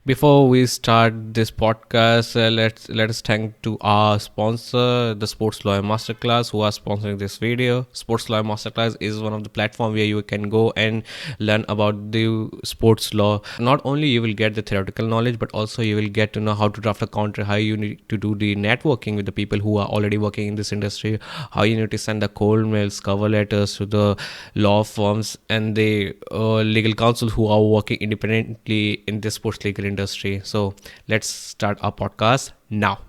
Before we start this podcast, let us thank to our sponsor, the Sports Lawyer Masterclass, who are sponsoring this video. Sports Lawyer Masterclass is one of the platform where you can go and learn about the sports law. Not only you will get the theoretical knowledge, but also you will get to know how to draft a contract, how you need to do the networking with the people who are already working in this industry, how you need to send the cold mails, cover letters to the law firms and the legal counsel who are working independently in the sports legal industry. So let's start our podcast now.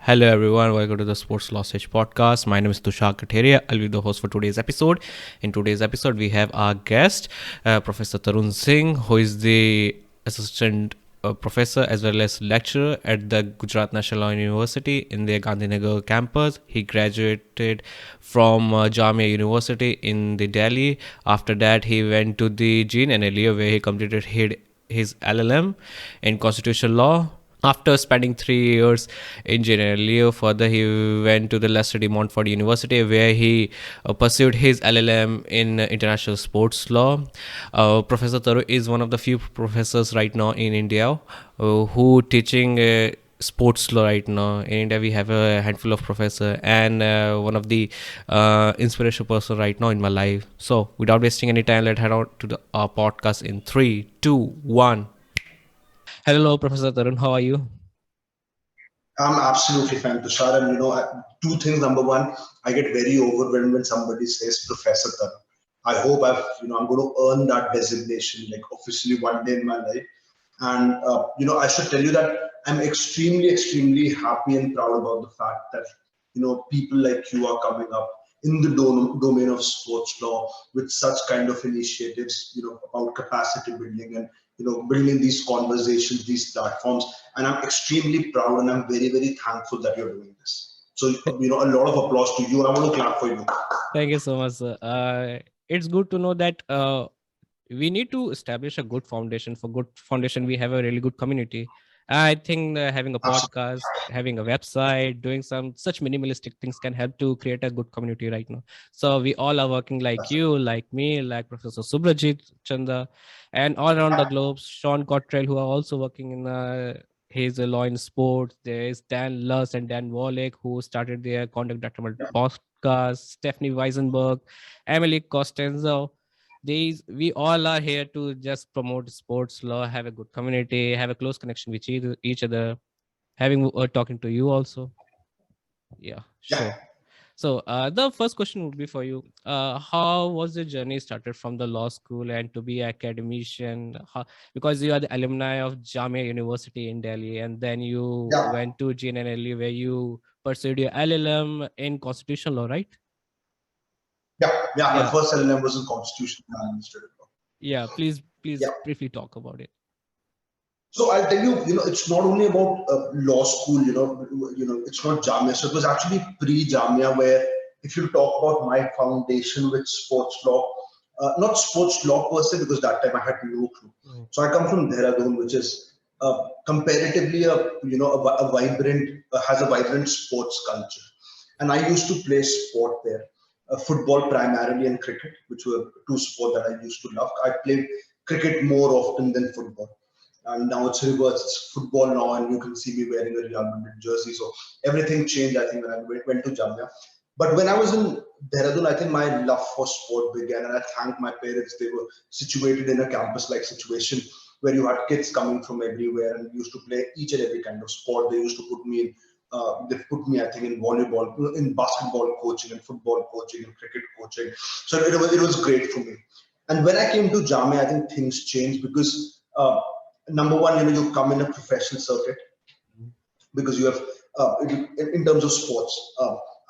Hello everyone, welcome to the Sports Law Stage podcast. My name is Tushar Katheria. I'll be the host for today's episode. In today's episode, we have our guest, Professor Tarun Singh, who is the assistant professor as well as lecturer at the Gujarat National Law University in the Gandhinagar campus. He graduated from Jamia University in the Delhi. After that, he went to the GNLU where he completed his LLM in constitutional law. After spending 3 years in GNLU, further he went to the Leicester Montfort University where he pursued his LLM in international sports law. Professor Tarun is one of the few professors right now in India who teaching sports law right now. In India, we have a handful of professors and one of the inspirational person right now in my life. So without wasting any time, let's head out to our podcast in 3, 2, 1. Hello, Professor Tarun. How are you? I'm absolutely fine, Tushar. And two things. Number one, I get very overwhelmed when somebody says Professor Tarun. I hope I'm going to earn that designation like officially one day in my life. And I should tell you that I'm extremely, extremely happy and proud about the fact that people like you are coming up in the domain of sports law with such kind of initiatives, about capacity building and building these conversations, these platforms. And I'm extremely proud and I'm very, very thankful that you're doing this. So a lot of applause to you. I want to clap for you. Thank you so much, sir. It's good to know that we need to establish a good foundation. For good foundation, we have a really good community. I think having a Absolutely. podcast, having a website, doing some such minimalistic things can help to create a good community right now. So we all are working like you, like me, like Professor Subhrajit, Chanda, and all around the globe. Sean Cottrell, who are also working in his law in sports. There is Dan Luss and Dan Wallach, who started their conduct document podcast. Stephanie Weissenburger, Emily Costanzo. These we all are here to just promote sports law, have a good community, have a close connection with each other, having talking to you also. Yeah, Yeah. sure. So the first question would be for you. How was the journey started from the law school and to be academician? Because you are the alumni of Jamia University in Delhi, and then you Yeah. went to GNLU where you pursued your LLM in constitutional law, right? Yeah. My Yeah. first LLM was in constitutional and administrative law. Yeah. Please Yeah. briefly talk about it. So I'll tell you, it's not only about law school, it's not Jamia. So it was actually pre-Jamia where if you talk about my foundation with sports law, not sports law per se, because that time I had no clue. So I come from Dehradun, which is comparatively has a vibrant sports culture. And I used to play sport there, football primarily and cricket, which were two sports that I used to love. I played cricket more often than football. And now it's reversed. It's football now, and you can see me wearing a Real Madrid jersey. So everything changed, I think, when I went to Jamia. But when I was in Dehradun, I think my love for sport began, and I thank my parents. They were situated in a campus-like situation where you had kids coming from everywhere and used to play each and every kind of sport. They used to put me in. They put me, I think, in volleyball, in basketball coaching, and football coaching, and cricket coaching. So it was great for me. And when I came to Jamia, I think things changed because. Number one, you come in a professional circuit because you have, in terms of sports,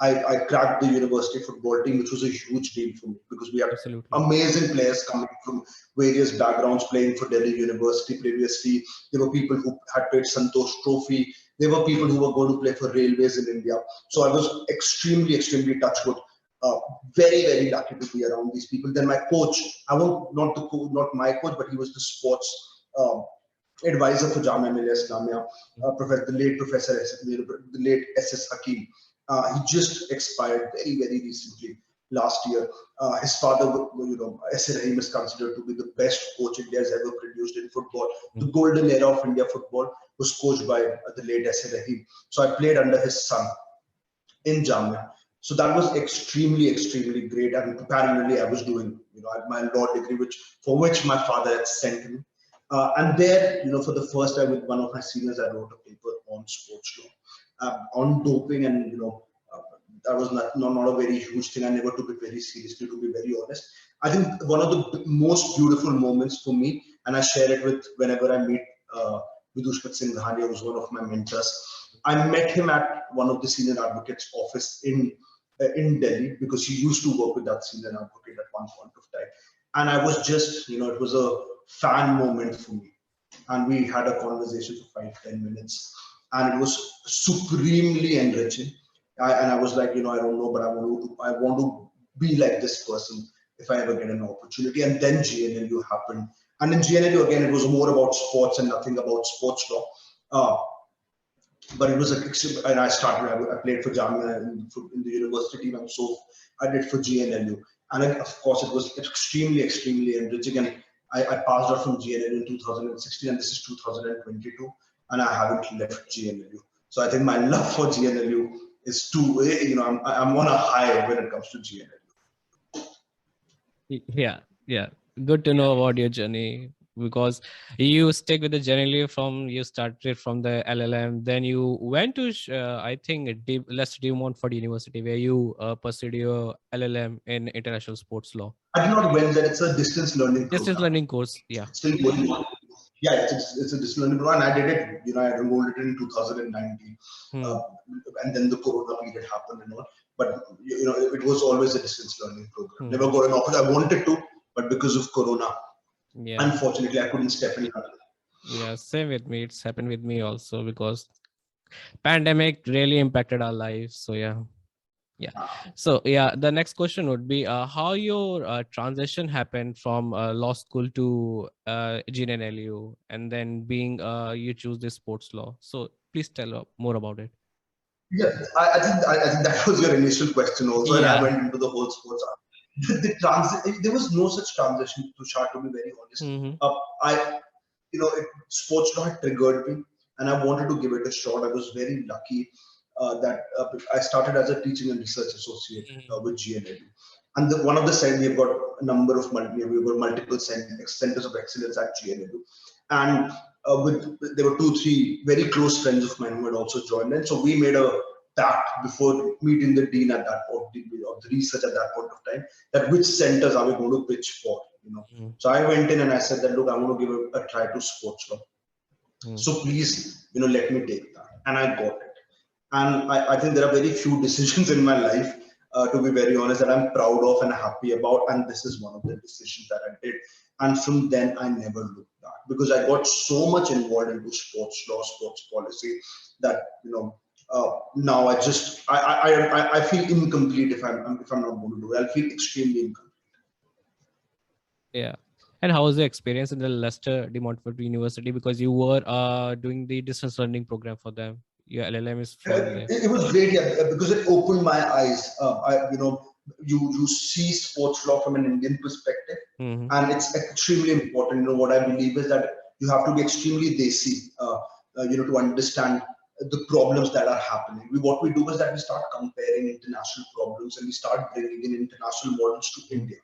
I cracked the university football team, which was a huge deal for me because we had Absolutely. amazing players coming from various backgrounds playing for Delhi University previously. There were people who had played Santosh Trophy. There were people who were going to play for railways in India. So I was extremely touched with. Very lucky to be around these people. Then my coach, I won't not my coach, but he was the sports advisor for Jamia Milia Islamia, the late Professor, the late SS Hakim. He just expired very recently last year. His father, S. Rahim is considered to be the best coach India has ever produced in football. The golden era of India football was coached by the late S. Rahim. So I played under his son in Jamia. So that was extremely great. And parallelly, I was doing, my law degree, for which my father had sent me. And there, for the first time with one of my seniors, I wrote a paper on sports law, on doping, and that was not a very huge thing. I never took it very seriously, to be very honest. I think one of the most beautiful moments for me, and I share it with whenever I meet Singh, who was one of my mentors. I met him at one of the senior advocates' office in Delhi because he used to work with that senior advocate at one point of time. And I was just, it was a fan moment for me. And we had a conversation for 5-10 minutes. And it was supremely enriching. And I was like, I don't know, but I want to be like this person if I ever get an opportunity. And then GNLU happened. And in GNLU, again, it was more about sports and nothing about sports law. But it was and I played for Jamia in the university team, and so I did for GNLU. And of course, it was extremely enriching. And I passed out from GNLU in 2016, and this is 2022, and I haven't left GNLU. So I think my love for GNLU is I'm on a high when it comes to GNLU. Yeah. Good to know about your journey, because you stick with the journey you started from the LLM, then you went to I think Leicester Montfort University, where you pursued your LLM in international sports law. I did not went there. It's a distance learning program. Distance learning course, yeah. It's still going on. Yeah, it's a distance learning program. And I did it. I enrolled it in 2019, and then the Corona period happened and all. But it was always a distance learning program. Never got an offer. I wanted to, but because of Corona, unfortunately, I couldn't step in. Yeah, same with me. It's happened with me also, because pandemic really impacted our lives. So yeah. So the next question would be how your transition happened from law school to GNLU, and then being you choose this sports law. So please tell more about it. Yeah, I think that was your initial question also, and I went into the whole sports. There was no such transition, Tushar, to be very honest. Sports law had triggered me, and I wanted to give it a shot. I was very lucky that I started as a teaching and research associate with GNLU. And one of the centers, we've got a number of multiple centers of excellence at GNLU. And there were 2-3 very close friends of mine who had also joined in. So we made a pact before meeting the dean at that point of the research at that point of time, that which centers are we going to pitch for. So I went in and I said that, look, I want to give a try to sports law. So please, let me take that. And I got it. And I think there are very few decisions in my life, to be very honest, that I'm proud of and happy about. And this is one of the decisions that I did. And from then I never looked back, because I got so much involved into sports law, sports policy, that, now I feel incomplete if I'm not going to do it. I'll feel extremely incomplete. Yeah. And how was the experience in the Leicester Montfort University? Because you were doing the distance learning program for them. Your LLM is from there. It was great, because it opened my eyes. You see sports law from an Indian perspective, and it's extremely important. What I believe is that you have to be extremely desi, to understand the problems that are happening. What we do is that we start comparing international problems, and we start bringing in international models to India.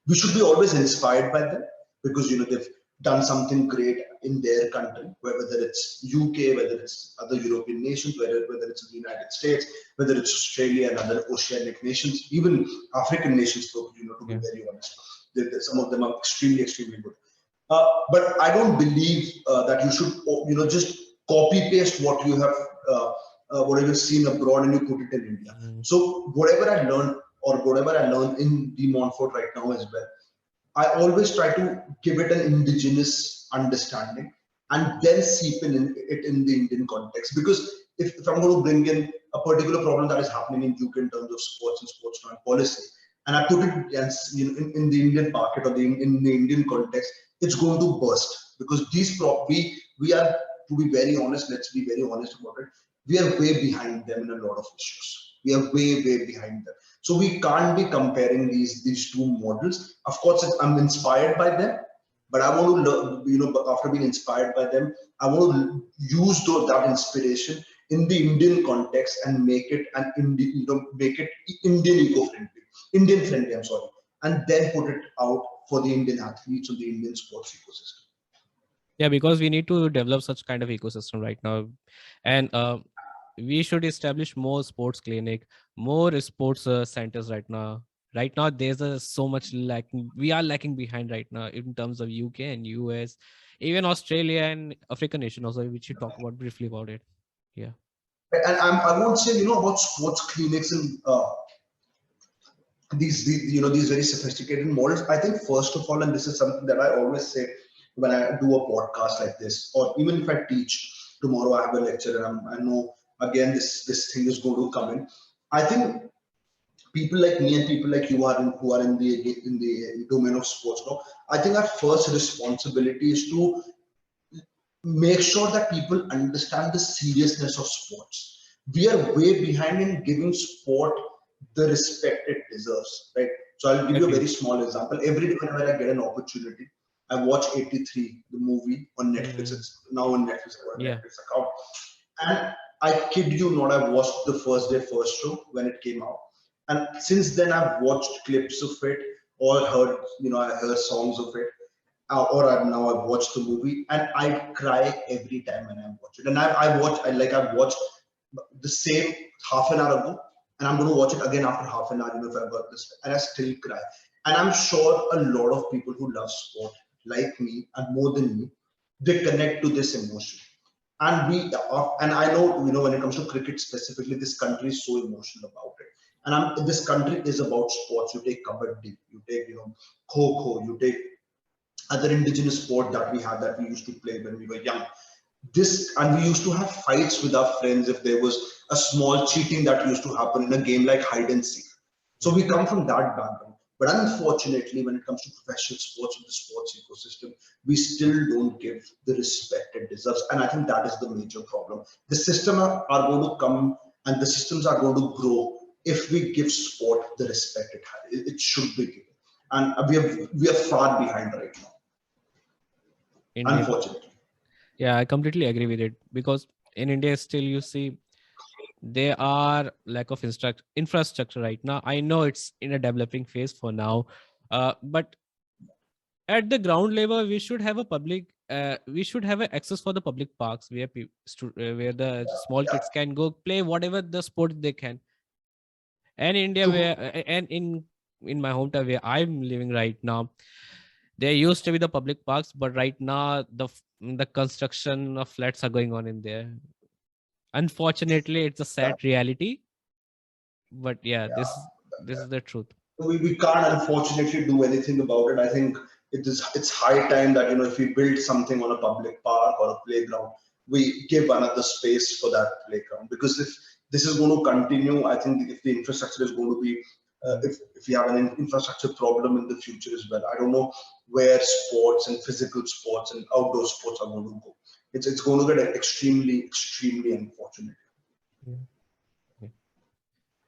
We should be always inspired by them, because they've done something great in their country, whether it's UK, whether it's other European nations, whether it's the United States, whether it's Australia and other oceanic nations, even African nations, to be very honest. Some of them are extremely good. But I don't believe that you should, just copy paste what you have whatever you've seen abroad and you put it in India. So whatever I learned in the Montfort right now as well, I always try to give it an indigenous understanding and then seep it in the Indian context. Because if I'm going to bring in a particular problem that is happening in UK in terms of sports and sports law and policy, and I put it in the Indian market or in the Indian context, it's going to burst. Because we are, to be very honest, let's be very honest about it, we are way behind them in a lot of issues. We are way behind them. So we can't be comparing these two models. Of course, I'm inspired by them, but I want to learn, after being inspired by them, I want to use that inspiration in the Indian context and make it Indian eco-friendly, Indian friendly, I'm sorry, and then put it out for the Indian athletes or the Indian sports ecosystem. Yeah, because we need to develop such kind of ecosystem right now, and we should establish more sports clinic, more sports centers right now. Right now, there's so much lacking. We are lacking behind right now in terms of UK and US, even Australia and African nation also, which you talk about briefly about it. Yeah. And I won't say about sports clinics and these very sophisticated models. I think first of all, and this is something that I always say when I do a podcast like this, or even if I teach tomorrow, I have a lecture and I know again this thing is going to come in. I think people like me and people like you who are in the domain of sports law, I think our first responsibility is to make sure that people understand the seriousness of sports. We are way behind in giving sport the respect it deserves, right? So I'll give you a very small example. Every day whenever I get an opportunity, I watch 83, the movie on Netflix. It's now on Netflix, Netflix account. And I kid you not, I watched the first show when it came out. And since then I've watched clips of it or heard, I heard songs of it. I've watched the movie and I cry every time when I watch it. And I've watched the same half an hour ago, and I'm going to watch it again after half an hour, if I've got this, and I still cry. And I'm sure a lot of people who love sport, like me, and more than me, they connect to this emotion. And I know, when it comes to cricket specifically, this country is so emotional about it. And this country is about sports. You take kabaddi, you take, kho-kho, you take other indigenous sport that we used to play when we were young. And we used to have fights with our friends if there was a small cheating that used to happen in a game like hide and seek. So we come from that background. But unfortunately, when it comes to professional sports and the sports ecosystem, we still don't give the respect it deserves. And I think that is the major problem. The systems are going to come and the systems are going to grow if we give sport the respect it should be given. And we are far behind right now. Indeed. Unfortunately. Yeah, I completely agree with it, because in India still you see there are lack of infrastructure right now. I know it's in a developing phase for now, but at the ground level we should have a access for the public parks where where the small kids can go play whatever the sport they can. And India, and in my hometown where I'm living right now, there used to be the public parks, but right now the construction of flats are going on in there. Unfortunately, it's a sad reality, but this is the truth. We can't unfortunately do anything about it. I think it's high time that if we build something on a public park or a playground, we give another space for that playground. Because if this is going to continue, I think if the infrastructure is going to be if we have an infrastructure problem in the future as well, I don't know where sports and physical sports and outdoor sports are going to go. It's going to get extremely unfortunate.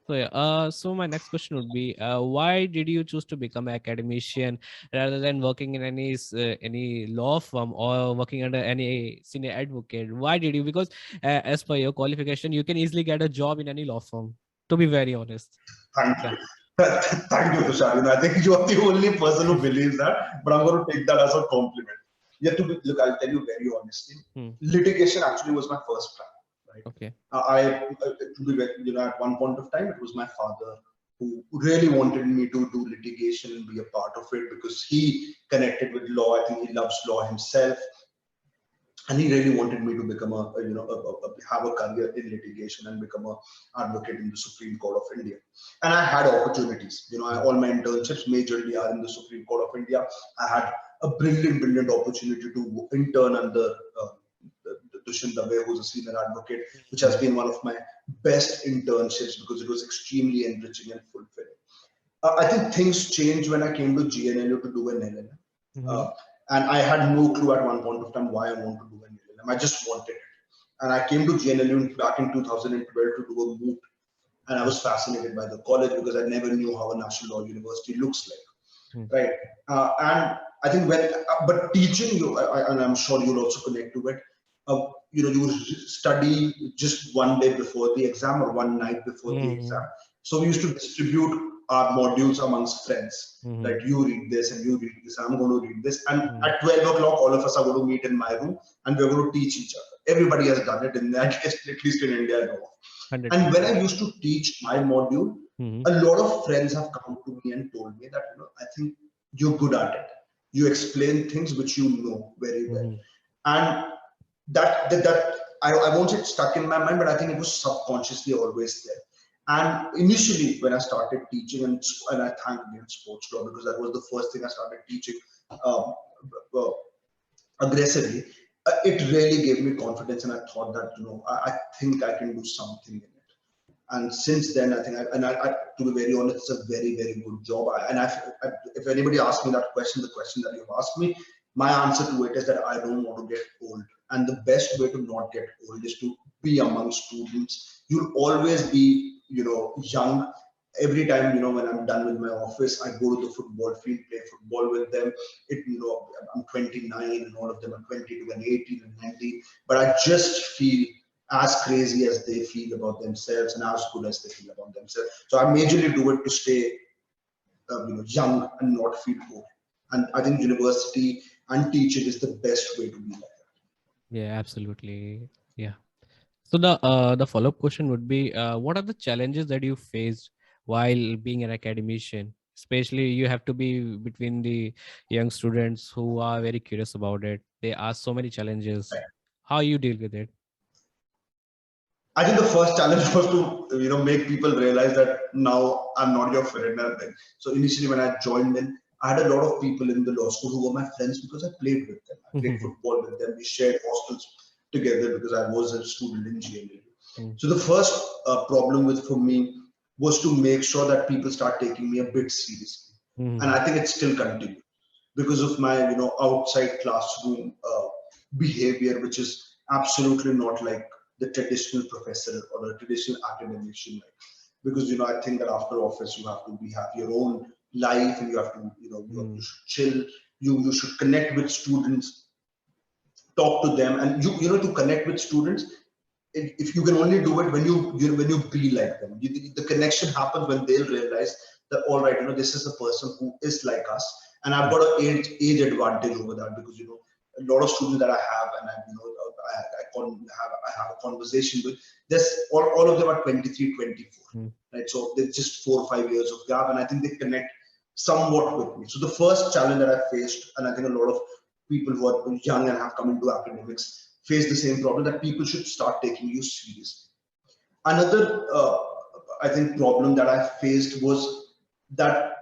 So my next question would be, why did you choose to become an academician rather than working in any law firm or working under any senior advocate? Why did you? Because as per your qualification, you can easily get a job in any law firm, to be very honest. Thank you. Thank you, Tushar. I think you are the only person who believes that, but I'm going to take that as a compliment. Look, I'll tell you very honestly, litigation actually was my first plan. Right? Okay. At one point of time, it was my father who really wanted me to do litigation and be a part of it because he connected with law. I think he loves law himself. and he really wanted me to become have a career in litigation and become a advocate in the Supreme Court of India. And I had opportunities. All my internships majorly are in the Supreme Court of India. I had a brilliant opportunity to intern under Chanda, who's a senior advocate, which has been one of my best internships because it was extremely enriching and fulfilling. I think things changed when I came to GNLU to do an LLM. And I had no clue at one point of time why I want to do an LLM. I just wanted it. And I came to GNLU back in 2012 to do a moot. And I was fascinated by the college because I never knew how a national law university looks like. Right. And I think but teaching you, and I'm sure you'll also connect to it, you study just one day before the exam or one night before the exam. So we used to distribute our modules amongst friends. Like you read this and you read this, I'm going to read this. And at 12 o'clock, all of us are going to meet in my room and we're going to teach each other. Everybody has done it in that, at least in India, I know of. And when I used to teach my module, a lot of friends have come to me and told me that, I think you're good at it. You explain things which you know very well. And that I won't say it stuck in my mind, but I think it was subconsciously always there. And initially, when I started teaching, and I thank again sports law because that was the first thing I started teaching aggressively, it really gave me confidence, and I thought that I think I can do something in it. And since then, I think, to be very honest, it's a very good job. If anybody asks me that question, the question that you've asked me, my answer to it is that I don't want to get old. And the best way to not get old is to be among students. You'll always be, young. Every time, when I'm done with my office, I go to the football field, play football with them. I'm 29 and all of them are 22 and 18 and 19. But I just feel as crazy as they feel about themselves and as good as they feel about themselves. So I majorly do it to stay, young and not feel old. And I think university and teaching is the best way to be like that. Yeah, absolutely. Yeah. So the follow-up question would be, what are the challenges that you faced while being an academician? Especially you have to be between the young students who are very curious about it. They ask so many challenges. How you deal with it? I think the first challenge was to make people realize that now I'm not your friend. So initially when I joined in, I had a lot of people in the law school who were my friends because I played with them. I played football with them. We shared hostels together because I was a student in GNLU. So the first problem for me was to make sure that people start taking me a bit seriously. And I think it still continues because of my outside classroom behavior, which is absolutely not like the traditional professor or the traditional academician. Because I think that after office you have to have your own life and you have to you should chill, you should connect with students, talk to them, and to connect with students, if you can only do it when you be like them. The connection happens when they'll realize that all right, this is a person who is like us, and I've got an age advantage over that because a lot of students that I have and I have a conversation with, there's all of them are 23, 24, right? So there's just 4 or 5 years of gap, and I think they connect somewhat with me. So the first challenge that I faced, and I think a lot of people who are young and have come into academics face the same problem, that people should start taking you seriously. Another, I think, problem that I faced was that,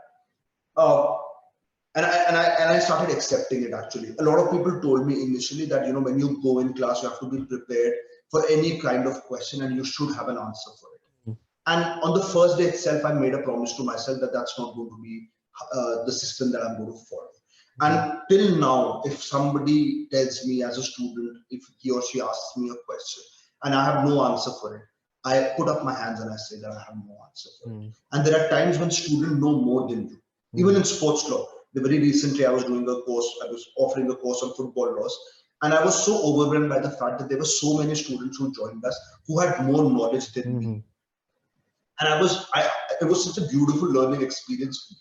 and I started accepting it actually. A lot of people told me initially that, when you go in class, you have to be prepared for any kind of question and you should have an answer for it. And on the first day itself, I made a promise to myself that that's not going to be the system that I'm going to follow. And till now, if somebody tells me as a student, if he or she asks me a question and I have no answer for it, I put up my hands and I say that I have no answer for it. And there are times when students know more than you. Even in sports law, very recently I was doing a course, I was offering a course on football laws. And I was so overwhelmed by the fact that there were so many students who joined us who had more knowledge than me. And it was such a beautiful learning experience for me.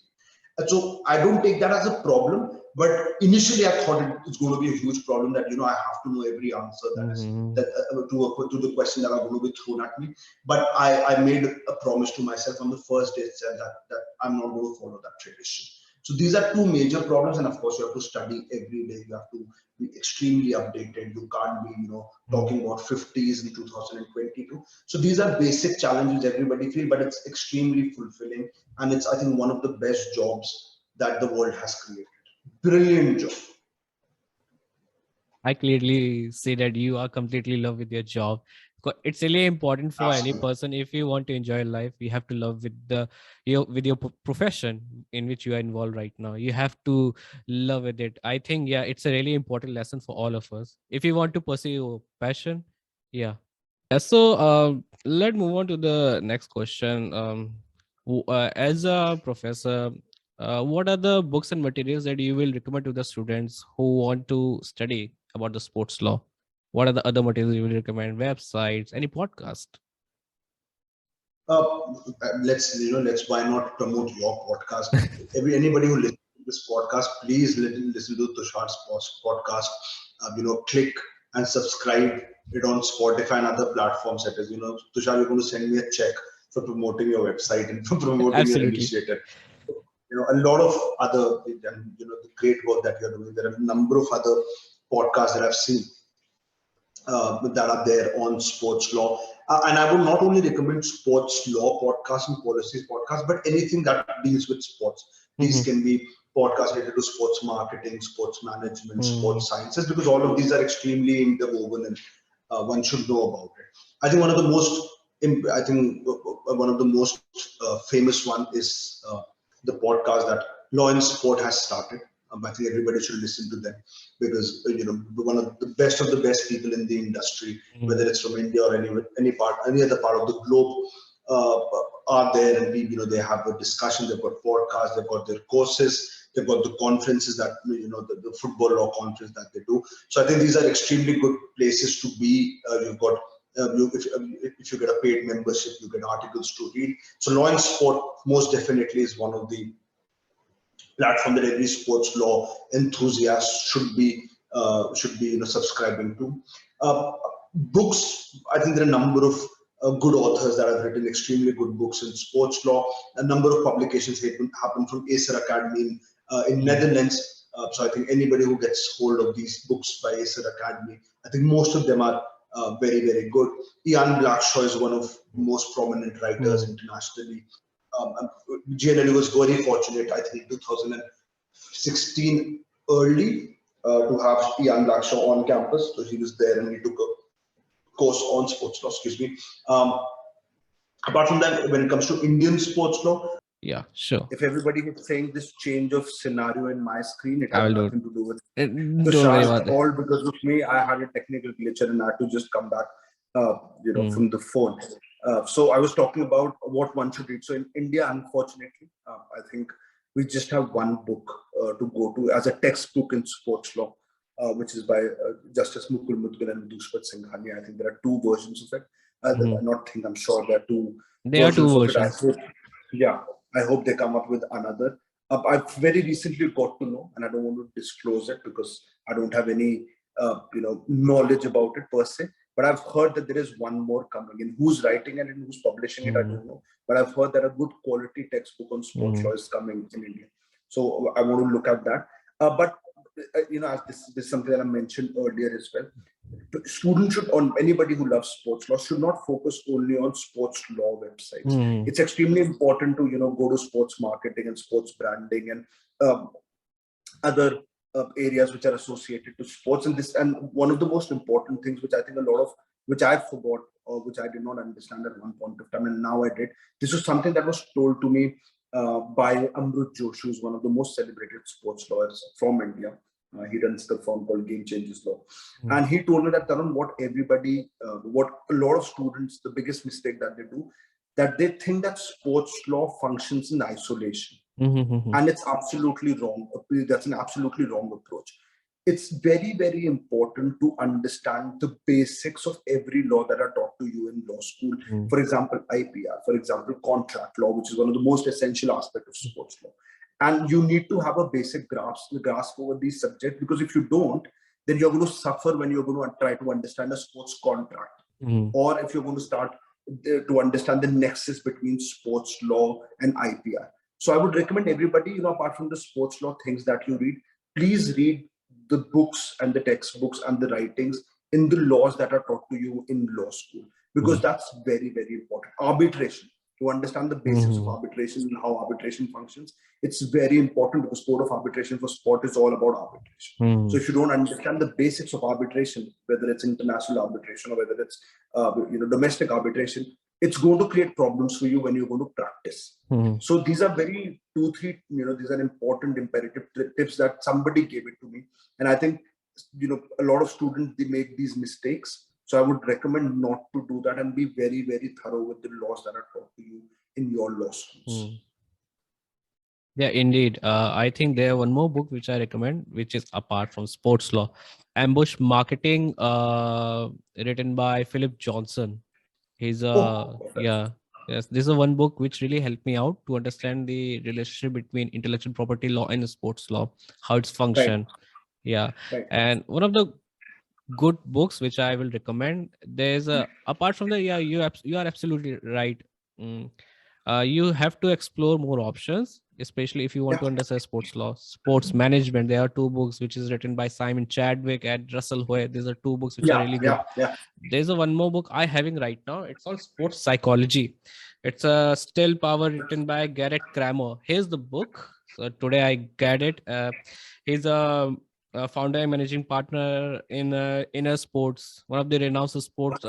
And so I don't take that as a problem, but initially I thought it's going to be a huge problem that I have to know every answer to the question that are going to be thrown at me. But I made a promise to myself on the first day itself that I'm not going to follow that tradition. So these are two major problems, and of course you have to study every day. You have to be extremely updated. You can't be, talking about 50s in 2022. So these are basic challenges everybody feel, but it's extremely fulfilling, and it's, I think, one of the best jobs that the world has created. Brilliant job. I clearly see that you are completely in love with your job. It's really important for any Absolutely. person. If you want to enjoy life, you have to love with your profession in which you are involved right now. You have to love with it. I think, yeah, it's a really important lesson for all of us. If you want to pursue your passion, yeah. So let's move on to the next question. As a professor, what are the books and materials that you will recommend to the students who want to study about the sports law? What are the other materials you will recommend? Websites, any podcast? Let's why not promote your podcast? Anybody who listens to this podcast, please listen to Tushar's podcast. Click and subscribe it on Spotify and other platforms. That is, Tushar, you're going to send me a check for promoting your website and for promoting your Absolutely. initiative. A lot of other, the great work that you're doing. There are a number of other podcasts that I've seen that are there on sports law. And I would not only recommend sports law podcasts and policies podcasts, but anything that deals with sports. These can be podcasts related to sports marketing, sports management, sports sciences, because all of these are extremely interwoven and one should know about it. I think one of the most famous one is the podcast that Law and Sport has started. I think everybody should listen to them because one of the best people in the industry, whether it's from India or any other part of the globe, are there, and they have a discussion. They've got podcasts, they've got their courses, they've got the conferences that the football law conference that they do. So I think these are extremely good places to be. You've got if you get a paid membership, you get articles to read. So Law and Sport most definitely is one of the platform that every sports law enthusiast should be subscribing to. Books, I think there are a number of good authors that have written extremely good books in sports law. A number of publications happen from Acer Academy in Netherlands. So I think anybody who gets hold of these books by Acer Academy, I think most of them are very, very good. Ian Blackshaw is one of the most prominent writers internationally. GNLU was very fortunate, I think, in 2016 early to have Ian Blackshaw on campus. So he was there and he took a course on sports law, Apart from that, when it comes to Indian sports law, yeah, sure. If everybody is saying this change of scenario in my screen, it has nothing to do with Tushar. all because of me. I had a technical glitch and I had to just come back, from the phone. So I was talking about what one should read. So in India, unfortunately, I think we just have one book to go to as a textbook in sports law, which is by Justice Mukul Mudgal and Dushpat Singhania. I think there are two versions of it. I'm sure there are two. There are two versions. I hope they come up with another. I've very recently got to know, and I don't want to disclose it because I don't have any knowledge about it per se. But I've heard that there is one more coming in. Who's writing it and who's publishing it, I don't know. But I've heard that a good quality textbook on sports law is coming in India. So I want to look at that. But as this is something that I mentioned earlier as well. Students anybody who loves sports law should not focus only on sports law websites. It's extremely important to go to sports marketing and sports branding and other areas which are associated to sports. And one of the most important things which I think which I forgot or which I did not understand at one point of time, and now I did. This was something that was told to me by Amrut Joshi, who's one of the most celebrated sports lawyers from India. He runs the firm called Game Changes Law. And he told me that, Tarun, what a lot of students, the biggest mistake that they do, that they think that sports law functions in isolation. And it's absolutely wrong. That's an absolutely wrong approach. It's very, very important to understand the basics of every law that are taught to you in law school. For example, IPR, for example, contract law, which is one of the most essential aspects of sports law. And you need to have a basic grasp over these subjects, because if you don't, then you're going to suffer when you're going to try to understand a sports contract, or if you're going to start to understand the nexus between sports law and IPR. So I would recommend everybody, apart from the sports law things that you read, please read the books and the textbooks and the writings in the laws that are taught to you in law school, because that's very, very important. Arbitration, to understand the basics of arbitration and how arbitration functions, it's very important, because code of arbitration for sport is all about arbitration. So if you don't understand the basics of arbitration, whether it's international arbitration or whether it's domestic arbitration, it's going to create problems for you when you're going to practice. So these are very these are important imperative tips that somebody gave it to me. And I think, a lot of students, they make these mistakes. So I would recommend not to do that, and be very, very thorough with the laws that are taught to you in your law schools. Yeah, indeed. I think there one more book which I recommend, which is apart from sports law, Ambush Marketing, written by Philip Johnson. He's yes, this is one book which really helped me out to understand the relationship between intellectual property law and sports law, how it's function. Yeah, and one of the good books which I will recommend, there's apart from the, you are absolutely right. You have to explore more options, especially if you want to understand sports law, sports management. There are two books which is written by Simon Chadwick and Russell Howe. These are two books which are really good. There's a one more book I having right now. It's called Sports Psychology. It's a still power written by Garrett Kramer. Here's the book. So today I get it. He's a founder and managing partner in Inner Sports, one of the renowned sports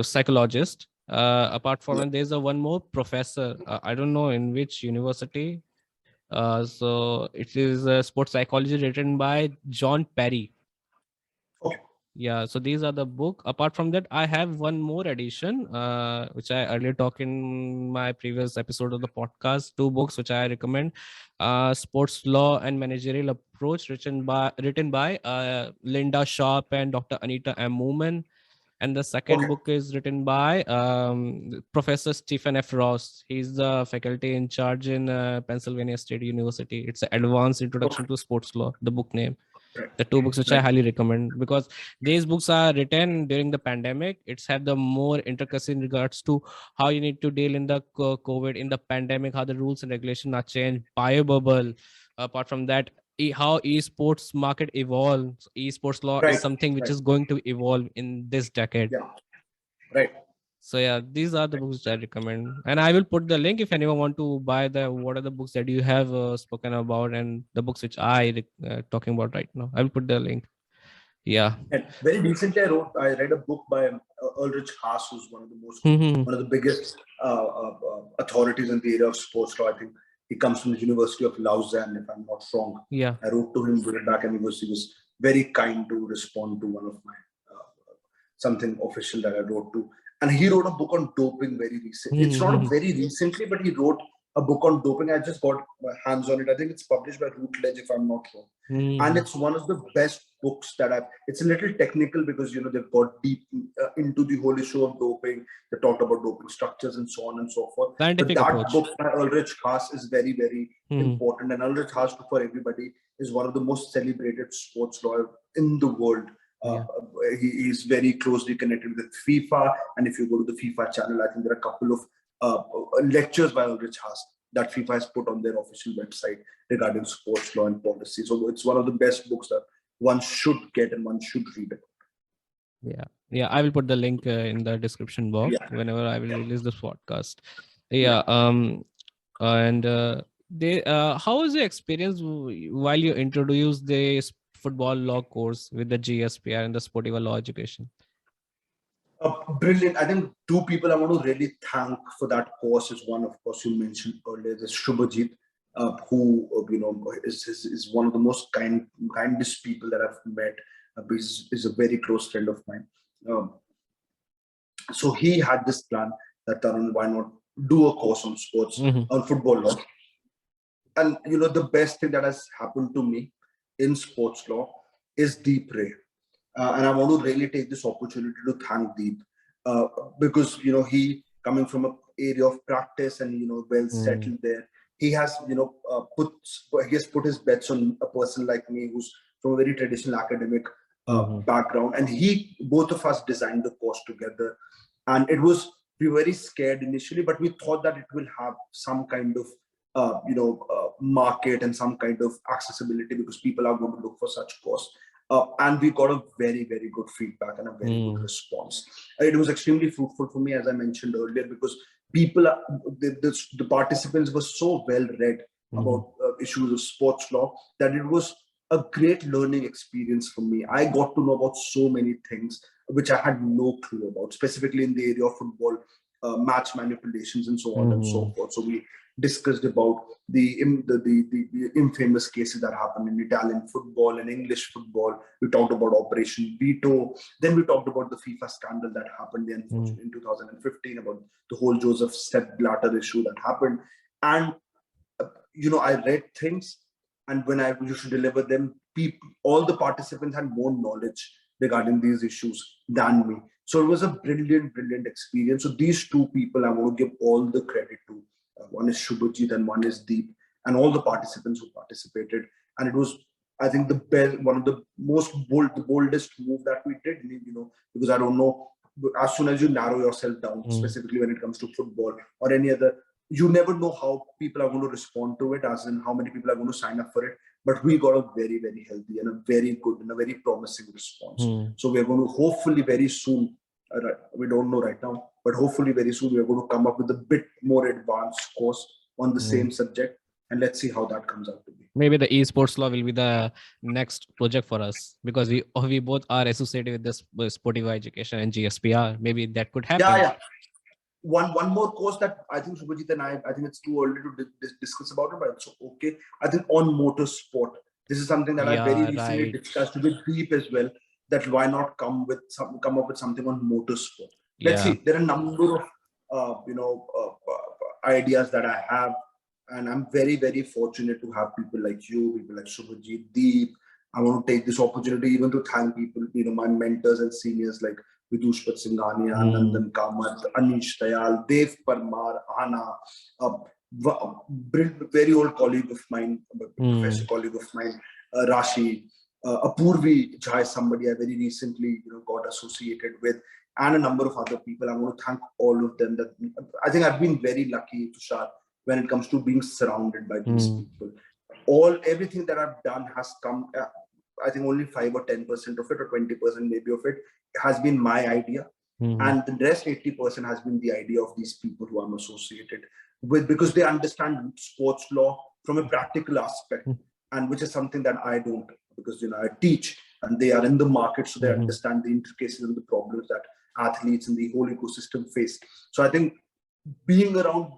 psychologist. Apart from and there's a one more professor. I don't know in which university. So it is Sports Psychology written by John Perry. Yeah, so these are the book. Apart from that, I have one more edition, which I earlier talked in my previous episode of the podcast. Two books which I recommend: Sports Law and Managerial Approach, written by Linda Sharp and Dr. Anita M. Moomin. And the second book is written by Professor Stephen F. Ross. He's the faculty in charge in Pennsylvania State University. It's an advanced introduction to sports law, the book name. The two books which I highly recommend, because these books are written during the pandemic. It's had the more intricacy in regards to how you need to deal in the COVID, in the pandemic, how the rules and regulations are changed, bio bubble. Apart from that, how esports market evolves. Esports law is something which is going to evolve in this decade. So yeah, these are the books I recommend, and I will put the link if anyone want to buy what are the books that you have spoken about, and the books which I talking about right now. I will put the link. Yeah. And very recently, I read a book by Ulrich Haas, who's one of the most one of the biggest authorities in the area of sports law. I think he comes from the University of Lausanne, if I'm not wrong. Yeah. I wrote to him way back, and he was very kind to respond to one of my something official that I wrote to. And he wrote a book on doping very recently. It's not very recently, but he wrote a book on doping. I just got my hands on it. I think it's published by Routledge, if I'm not wrong. And it's one of the best books that it's a little technical, because, they've got deep into the whole issue of doping. They talked about doping structures and so on and so forth. Scientific but that approach. book by Ulrich Haas is very, very important. And Ulrich Haas, for everybody, is one of the most celebrated sports lawyers in the world. He is very closely connected with FIFA, and if you go to the FIFA channel, I think there are a couple of lectures by Ulrich Haas that FIFA has put on their official website regarding sports law and policy. So it's one of the best books that one should get and one should read it. Yeah, I will put the link in the description box whenever I will release this podcast. And how was the experience while you introduce the football law course with the GSPR and the Sportiva Law Education? Brilliant. I think two people I want to really thank for that course is one, of course, you mentioned earlier, is Subhrajit, who is one of the most kindest people that I've met. Is a very close friend of mine. So he had this plan that, Tarun, why not do a course on sports, on football law? And the best thing that has happened to me in sports law is Deep Ray. And I want to really take this opportunity to thank Deep, because, he, coming from an area of practice and, well settled there, he has, put his bets on a person like me who's from a very traditional academic background. And both of us designed the course together. And it was we were very scared initially, but we thought that it will have some kind of market and some kind of accessibility because people are going to look for such course. And we got a very, very good feedback and a very good response. It was extremely fruitful for me, as I mentioned earlier, because the participants were so well read about issues of sports law that it was a great learning experience for me. I got to know about so many things which I had no clue about, specifically in the area of football, match manipulations, and so on and so forth. So we discussed about the infamous cases that happened in Italian football and English football. We talked about Operation Veto. Then we talked about the FIFA scandal that happened in 2015, about the whole Joseph Sepp Blatter issue that happened. And, I read things, and when I used to deliver them, all the participants had more knowledge regarding these issues than me. So it was a brilliant, brilliant experience. So these two people I want to give all the credit to. One is Subhrajit and one is Deep, and all the participants who participated. And it was, I think, the best, one of the boldest move that we did, because I don't know, as soon as you narrow yourself down, specifically when it comes to football or any other, you never know how people are going to respond to it, as in how many people are going to sign up for it. But we got a very, very healthy and a very good and a very promising response. So we're going to hopefully very soon, we don't know right now, but hopefully very soon we're going to come up with a bit more advanced course on the same subject. And let's see how that comes out to be. Maybe the esports law will be the next project for us, because we both are associated with this Sportiva Education and GSPR. Maybe that could happen. Yeah. One more course that I think Subhrajit and I think it's too early to discuss about it, but it's okay. I think on motorsport, this is something that I very recently discussed with Deep as well. That why not come up with something on motorsport? Let's see. There are a number of ideas that I have, and I'm very, very fortunate to have people like you, people like Subhrajit, Deep. I want to take this opportunity even to thank people, my mentors and seniors like Vidushpat Singhania, Nandan Kamath, Anish Dayal, Dev Parmar, Anna, very old colleague of mine, professor colleague of mine, Rashi, Apurvi Jai, somebody I very recently got associated with, and a number of other people. I want to thank all of them. That I think I've been very lucky, Tushar, when it comes to being surrounded by these people. Everything that I've done has come. I think only 5 or 10% of it, or 20% maybe of it, has been my idea, and the rest 80% has been the idea of these people who I'm associated with, because they understand sports law from a practical aspect, and which is something that I don't, because I teach and they are in the market, so they understand the intricacies and the problems that athletes and the whole ecosystem face. So I think being around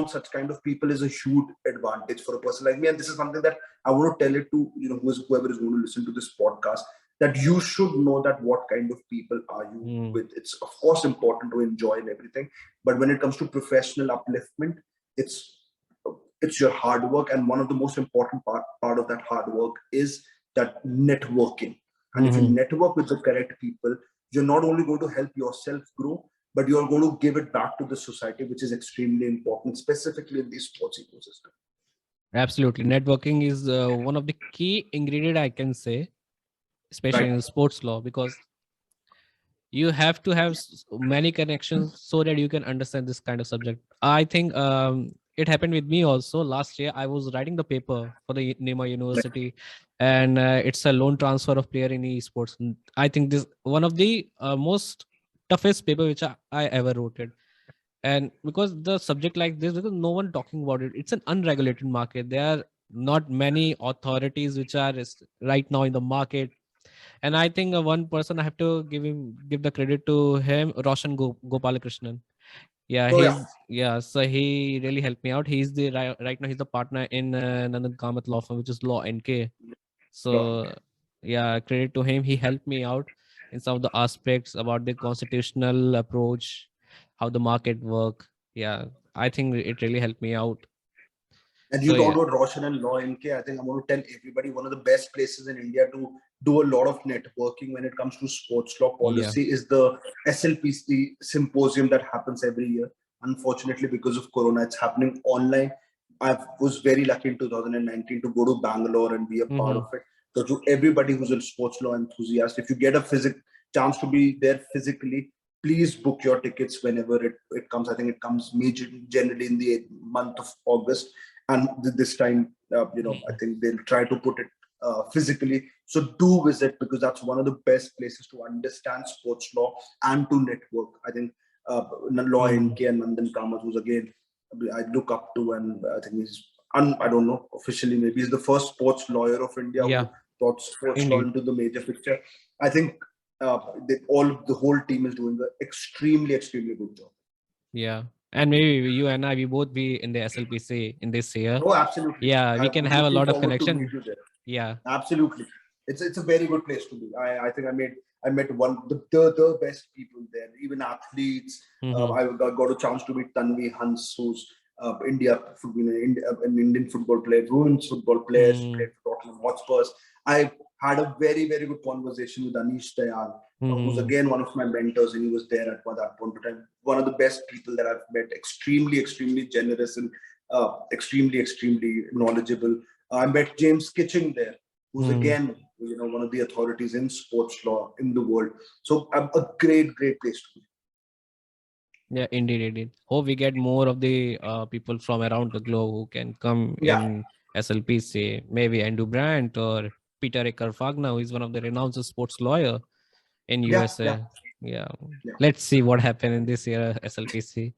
such kind of people is a huge advantage for a person like me, and this is something that I want to tell it to whoever is going to listen to this podcast, that you should know that what kind of people are you with. It's of course important to enjoy and everything, but when it comes to professional upliftment, it's your hard work, and one of the most important part of that hard work is that networking. And if you network with the correct people, you're not only going to help yourself grow, but you're going to give it back to the society, which is extremely important, specifically in the sports ecosystem. Absolutely. Networking is one of the key ingredients, I can say, especially in sports law, because you have to have many connections so that you can understand this kind of subject. I think it happened with me also. Last year, I was writing the paper for the Nema University, and it's a loan transfer of player in esports. I think this one of the most toughest paper which I ever wrote it. And because the subject like this, because no one talking about it, it's an unregulated market. There are not many authorities which are right now in the market. And I think one person I have to give the credit to him, Roshan Gopalakrishnan. So he really helped me out. He's the right now he's the partner in Nandan Kamath law firm, which is Law NK. So credit to him. He helped me out in some of the aspects about the constitutional approach, how the market work. I think it really helped me out. And you talked about Roshan and Law NK. I think I'm going to tell everybody, one of the best places in India to do a lot of networking when it comes to sports law policy is the SLPC Symposium that happens every year. Unfortunately, because of Corona, it's happening online. I was very lucky in 2019 to go to Bangalore and be a part of it. So to everybody who's a sports law enthusiast, if you get a chance to be there physically, please book your tickets whenever it comes. I think it comes generally in the month of August. And this time, I think they'll try to put it physically. So do visit, because that's one of the best places to understand sports law and to network. I think Law NK and Nandan Kamath, who's again I look up to, and I think he's, I don't know, officially maybe he's the first sports lawyer of India who brought sports law into the major picture. I think the whole team is doing an extremely good job. Yeah. And maybe you and I, we both be in the SLPC in this year. Oh, absolutely. Yeah, we can have a lot of connection. Yeah, absolutely. It's a very good place to be. I think I met one the best people there, even athletes. I got a chance to meet Tanvi Hans, who's an Indian football player, ruins football players, played for Tottenham Hotspurs. I had a very good conversation with Anish Dayal, who's again one of my mentors, and he was there at that point of time. One of the best people that I've met, extremely generous and extremely knowledgeable. I met James Kitching there, who's again one of the authorities in sports law in the world. So a great place to be. Yeah, indeed. Hope we get more of the people from around the globe who can come in SLPC. Maybe Andrew Brandt or Peter Ecker-Fagna, who is one of the renowned sports lawyer in USA. Yeah. Let's see what happens in this year SLPC.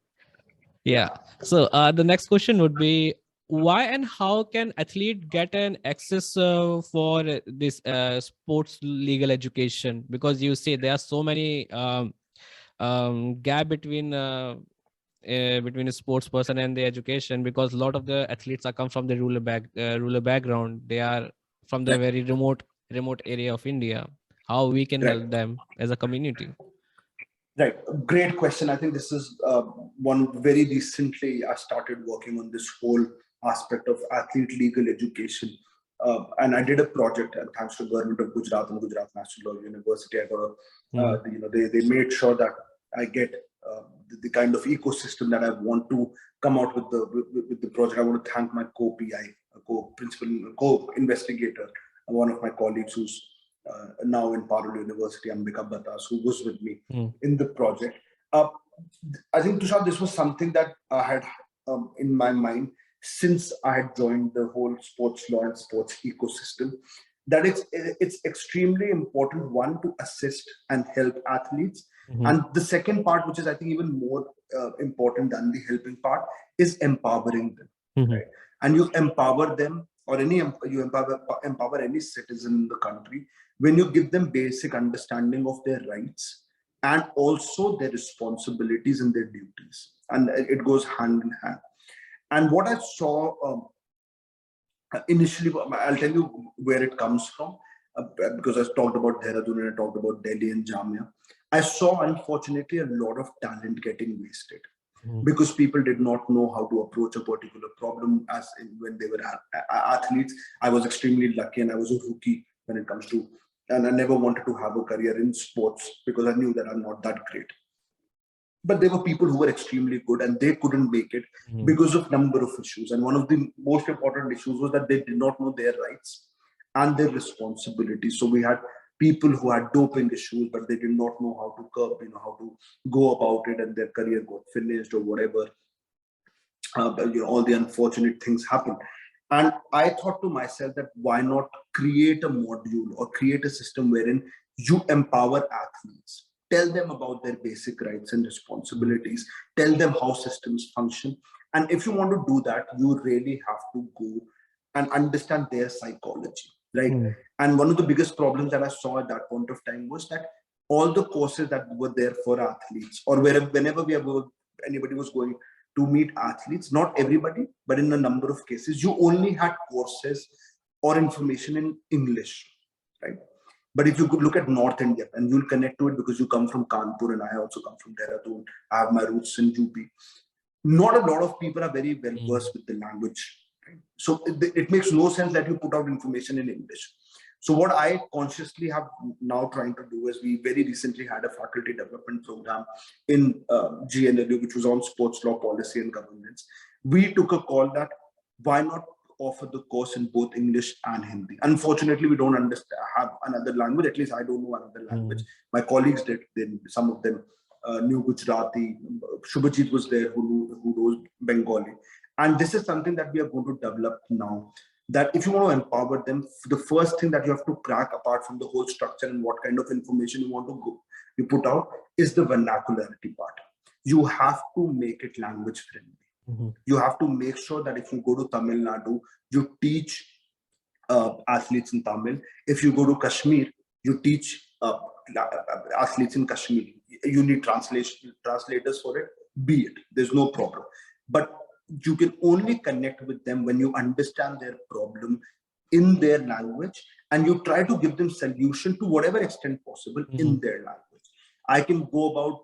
Yeah. So the next question would be, why and how can athlete get an access for this sports legal education? Because you say there are so many gap between a sports person and the education, because a lot of the athletes are come from the rural background. They are from the very remote area of India. How we can help them as a community? Right. Great question. I think this is one very recently I started working on this whole aspect of athlete legal education. And I did a project, and thanks to the government of Gujarat and Gujarat National Law University, I got they made sure that I get the kind of ecosystem that I want to come out with the project. I want to thank my co-PI, co-principal, co-investigator, one of my colleagues who's now in Parul University, Ambika Batas, who was with me in the project. I think, Tushar, this was something that I had in my mind since I had joined the whole sports law and sports ecosystem, that it's extremely important, one, to assist and help athletes. And the second part, which is I think even more important than the helping part, is empowering them. Right? And you empower them, or you empower any citizen in the country when you give them basic understanding of their rights and also their responsibilities and their duties. And it goes hand in hand. And what I saw initially, I'll tell you where it comes from, because I talked about Dehradun and I talked about Delhi and Jamia. I saw, unfortunately, a lot of talent getting wasted because people did not know how to approach a particular problem when they were athletes. I was extremely lucky, and I was a rookie when it comes to, and I never wanted to have a career in sports because I knew that I'm not that great. But there were people who were extremely good and they couldn't make it because of number of issues. And one of the most important issues was that they did not know their rights and their responsibilities. So we had people who had doping issues, but they did not know how to curb, how to go about it, and their career got finished or whatever. All the unfortunate things happened. And I thought to myself that why not create a module or create a system wherein you empower athletes, tell them about their basic rights and responsibilities, tell them how systems function. And if you want to do that, you really have to go and understand their psychology, right? And one of the biggest problems that I saw at that point of time was that all the courses that were there for athletes, or whenever anybody was going to meet athletes, not everybody, but in a number of cases, you only had courses or information in English, right? But if you could look at North India, and you'll connect to it because you come from Kanpur and I also come from Dehradun, I have my roots in UP. Not a lot of people are very well versed with the language. Right? So it makes no sense that you put out information in English. So what I consciously have now trying to do is, we very recently had a faculty development program in GNLU, which was on sports law policy and governance. We took a call that why not offer the course in both English and Hindi. Unfortunately, we don't have another language. At least I don't know another language. My colleagues did. Some of them knew Gujarati. Subhrajit was there who knows Bengali. And this is something that we are going to develop now. That if you want to empower them, the first thing that you have to crack, apart from the whole structure and what kind of information you want to you put out, is the vernacularity part. You have to make it language friendly. You have to make sure that if you go to Tamil Nadu, you teach athletes in Tamil. If you go to Kashmir, you teach athletes in Kashmir. You need translators for it, be it. There's no problem. But you can only connect with them when you understand their problem in their language, and you try to give them solution to whatever extent possible in their language. I can go about,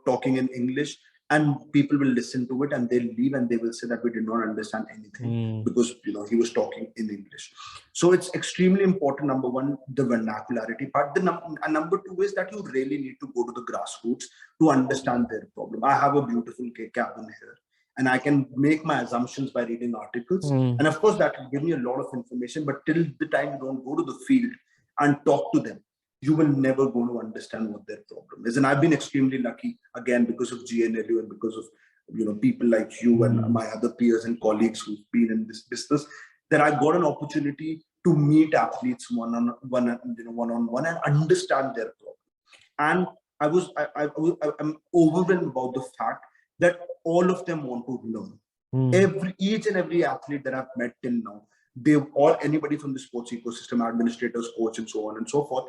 talking in English, and people will listen to it and they'll leave and they will say that we did not understand anything because he was talking in English. So it's extremely important, number one, the vernacularity part. And number two is that you really need to go to the grassroots to understand their problem. I have a beautiful cabin here, and I can make my assumptions by reading articles. And of course, that will give me a lot of information. But till the time you don't go to the field and talk to them, you will never going to understand what their problem is. And I've been extremely lucky, again, because of GNLU and because of people like you and my other peers and colleagues who've been in this business, that I got an opportunity to meet athletes one-on-one and understand their problem. And I'm overwhelmed about the fact that all of them want to learn. Each and every athlete that I've met till now, anybody from the sports ecosystem, administrators, coach, and so on and so forth,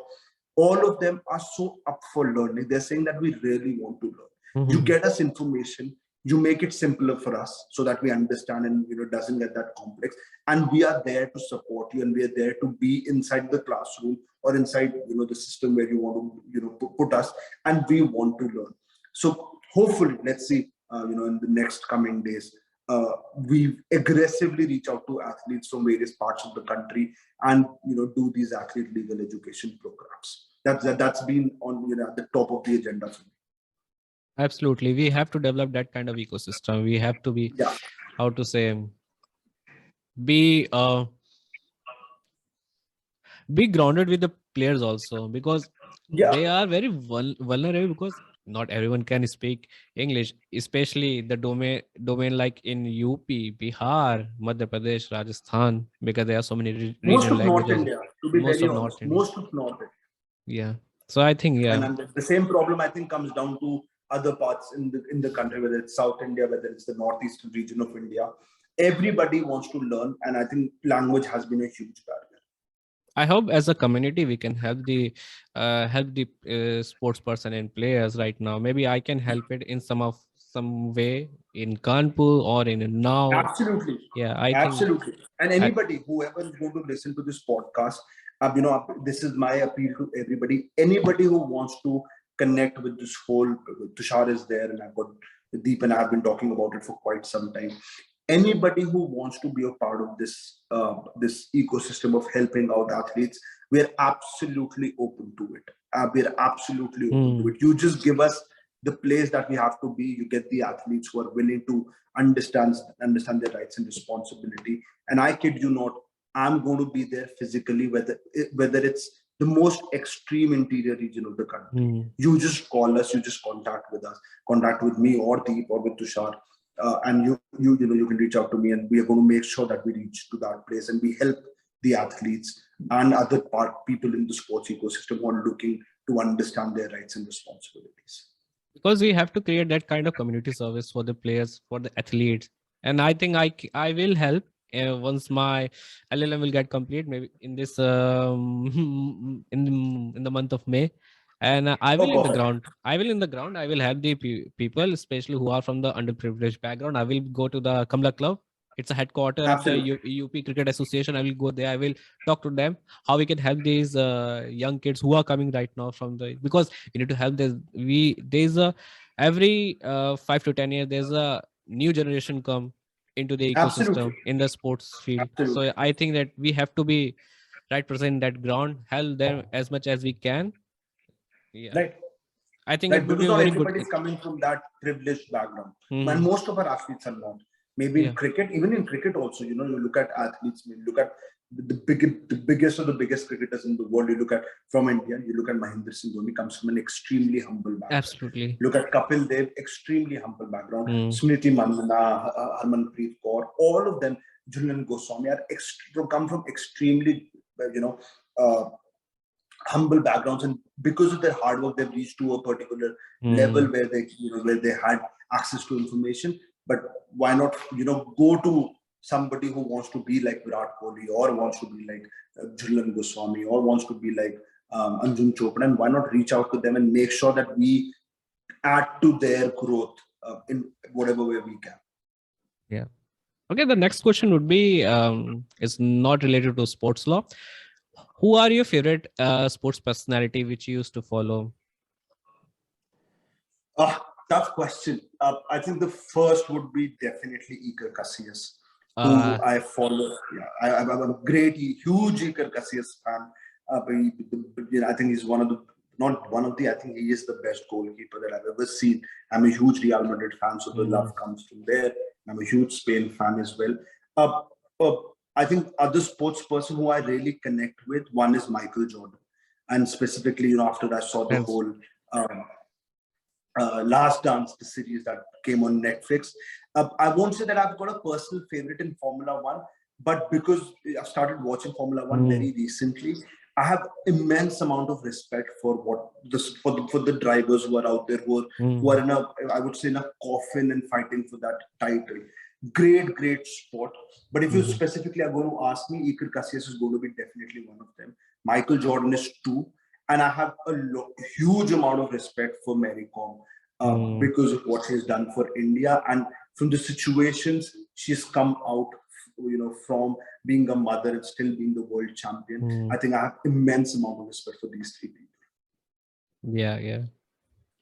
all of them are so up for learning. They're saying that we really want to learn. You get us information, you make it simpler for us so that we understand and it doesn't get that complex. And we are there to support you, and we are there to be inside the classroom or inside the system where you want to put us, and we want to learn. So hopefully, let's see, in the next coming days, we aggressively reach out to athletes from various parts of the country and do these athlete legal education programs. That's been on at the top of the agenda for me. Absolutely, we have to develop that kind of ecosystem. We have to be how to say be grounded with the players also, because they are very vulnerable, because not everyone can speak English, especially the domain like in UP, Bihar, Madhya Pradesh, Rajasthan, because there are so many regional languages. North India, to be very honest, most of North India. Yeah. So I think and the same problem I think comes down to other parts in the country, whether it's South India, whether it's the northeastern region of India. Everybody wants to learn, and I think language has been a huge barrier. I hope as a community we can help the sports person and players right now. Maybe I can help it in some way in Kanpur or in now. Absolutely. Yeah, absolutely. And anybody, whoever is going to listen to this podcast, this is my appeal to everybody. Anybody who wants to connect with this whole, Tushar is there, and I've got Deep, and I've been talking about it for quite some time. Anybody who wants to be a part of this ecosystem of helping out athletes, we're absolutely open to it. We're absolutely open to it. You just give us the place that we have to be. You get the athletes who are willing to understand their rights and responsibility. And I kid you not, I'm going to be there physically, whether it's the most extreme interior region of the country. You just call us, you just contact with me or Deep or with Tushar. And you can reach out to me, and we are going to make sure that we reach to that place and we help the athletes and other people in the sports ecosystem who are looking to understand their rights and responsibilities. Because we have to create that kind of community service for the players, for the athletes. And I think I will help once my LLM will get complete, maybe in this in the month of May. And I will in the ground. I will help the people, especially who are from the underprivileged background. I will go to the Kamla Club. It's a headquarter of the UP Cricket Association. I will go there. I will talk to them how we can help these young kids who are coming right now because you need to help this. There's every 5 to 10 years there's a new generation come into the ecosystem in the sports field. So I think that we have to be right present in that ground, help them as much as we can. Yeah. Right. I think it would be not very everybody good. is coming from that privileged background, and most of our athletes are not. Maybe in cricket, even in cricket also, you look at athletes, you look at the biggest of the biggest cricketers in the world. You look at from India, you look at Mahendra Singh Dhoni, comes from an extremely humble background. Absolutely. Look at Kapil Dev, extremely humble background. Smriti Mandana, Harmanpreet Kaur, all of them, Julian Goswami are come from extremely, humble backgrounds, and because of their hard work, they've reached to a particular level where they had access to information. But why not, go to somebody who wants to be like Virat Kohli, or wants to be like Julian Goswami, or wants to be like Anjum Chopra, and why not reach out to them and make sure that we add to their growth in whatever way we can. Yeah. Okay. The next question would be, is not related to sports law. Who are your favorite sports personality which you used to follow? Tough question. I think the first would be definitely Iker Casillas, who I follow. Yeah, I'm a huge Iker Casillas fan. I think he's I think he is the best goalkeeper that I've ever seen. I'm a huge Real Madrid fan, so the love comes from there. I'm a huge Spain fan as well. I think other sports person who I really connect with, one is Michael Jordan. And specifically, after I saw the whole Last Dance, the series that came on Netflix. I won't say that I've got a personal favorite in Formula One, but because I started watching Formula One very recently, I have immense amount of respect for for the drivers who are out there, who are in I would say in a coffin and fighting for that title. Great sport. But if you specifically are going to ask me, Iker Casillas is going to be definitely one of them. Michael Jordan is two. And I have a huge amount of respect for Mary Kom because of what she's done for India, and from the situations she's come out, from being a mother and still being the world champion. I think I have immense amount of respect for these three people. Yeah.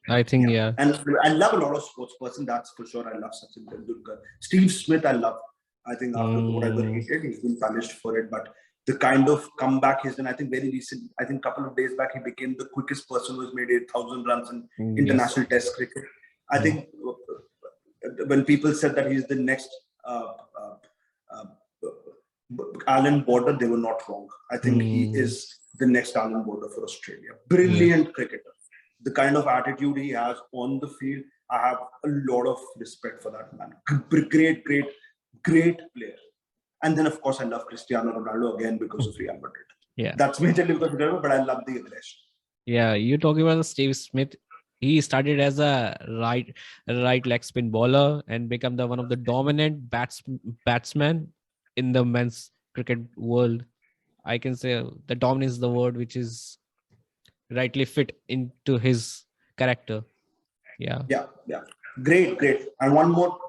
I think, yeah. And I love a lot of sports person, that's for sure. I love Sachin Tendulkar. Steve Smith, I love. I think after whatever he did, he's been punished for it. But the kind of comeback he's done, I think very recent, I think a couple of days back, he became the quickest person who's made 8,000 runs in international test cricket. I think when people said that he's the next Alan Border, they were not wrong. I think he is the next Alan Border for Australia. Brilliant cricketer. The kind of attitude he has on the field, I have a lot of respect for that man. Great player. And then, of course, I love Cristiano Ronaldo again because of Real Madrid. Yeah, that's majorly because of Ronaldo, but I love the aggression. Yeah, you're talking about Steve Smith. He started as a right leg spin bowler and become one of the dominant batsmen in the men's cricket world. I can say the dominance is the word which is rightly fit into his character. Yeah. Great. And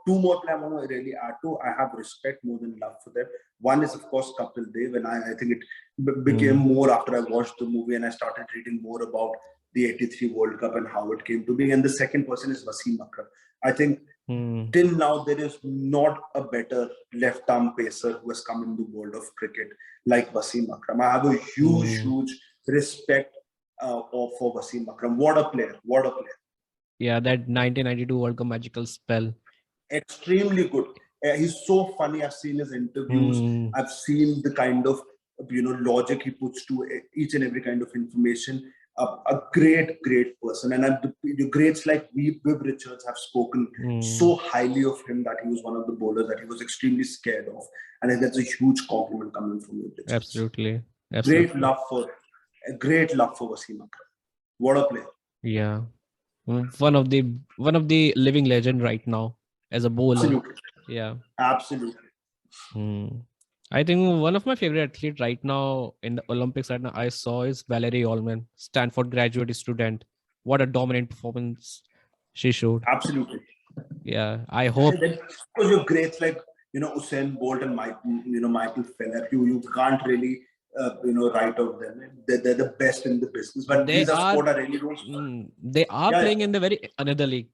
two more players I want to really add to. I have respect more than love for them. One is, of course, Kapil Dev, and I think it became more after I watched the movie and I started reading more about the 83 World Cup and how it came to be. And the second person is Wasim Akram. I think till now there is not a better left-arm pacer who has come in the world of cricket like Wasim Akram. I have a huge respect for Wasim Akram. What a player. Yeah, that 1992 World Cup magical spell. Extremely good. He's so funny. I've seen his interviews. I've seen the kind of logic he puts to each and every kind of information. A great person. And the greats like Viv Richards have spoken so highly of him that he was one of the bowlers that he was extremely scared of. And I think that's a huge compliment coming from Viv Richards. Absolutely. Great love for Wasim Akram. What a player. Yeah. One of the living legend right now as a bowler. Absolutely. Yeah. Absolutely. I think one of my favorite athletes right now in the Olympics right now I saw is Valerie Allman, Stanford graduate student. What a dominant performance she showed. Absolutely. Yeah. I hope because you're greats like Usain Bolt and Michael Phelps, you can't really write of them. They're the best in the business, but these are sport I really don't. They are playing in the very another league.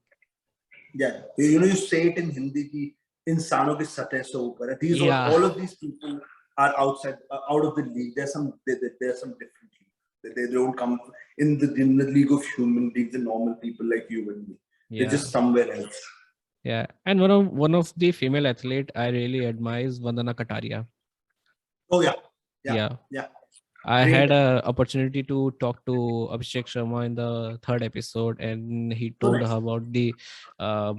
Yeah, you say it in Hindi ki insano ki satah se upar. These all of these people are outside, out of the league. There's some different league. They don't come in the league of human beings, the normal people like you and me. They're just somewhere else. Yeah, and one of the female athlete I really admire is Vandana Kataria. Oh yeah, yeah, Yeah, yeah. I had Great. a opportunity to talk to Abhishek Sharma in the third episode, and he So told nice. her about the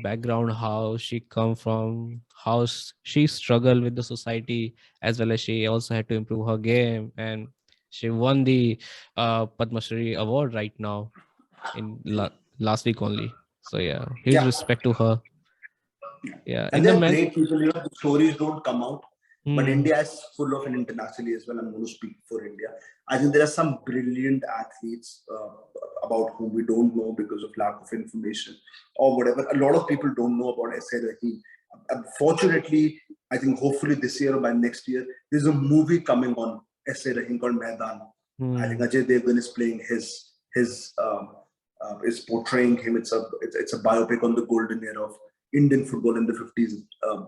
background, how she come from, how she struggled with the society, as well as she also had to improve her game, and she won the Padma Shri award right now in last week only. So yeah, huge Yeah. respect to her. Yeah, And in the they're men. great people. The stories don't come out, but Hmm. India is full of, and internationally as well. I'm going to speak for India. I think there are some brilliant athletes about whom we don't know because of lack of information or whatever. A lot of people don't know about S.A. Rahim. Fortunately, I think hopefully this year or by next year, there's a movie coming on S.A. Rahim called Maidan. I think Hmm. Ajay Devgan is playing his is portraying him. It's a biopic on the golden era of Indian football in the 50s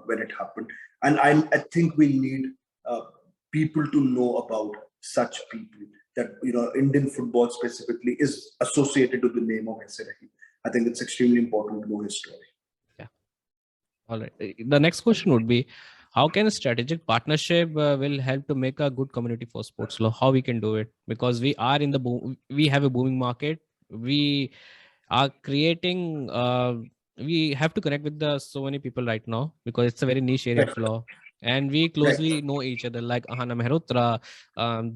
when it happened. And I think we need uh, people to know about such people, that Indian football specifically is associated to the name of S. Rahim. I think it's extremely important to know his story. Yeah. All right. The next question would be, how can a strategic partnership will help to make a good community for sports law? How we can do it? Because we are in the boom, we have a booming market. We are creating. We have to connect with the so many people right now because it's a very niche area of Right. law, and we Right. closely know each other, like Ahana Mehrotra,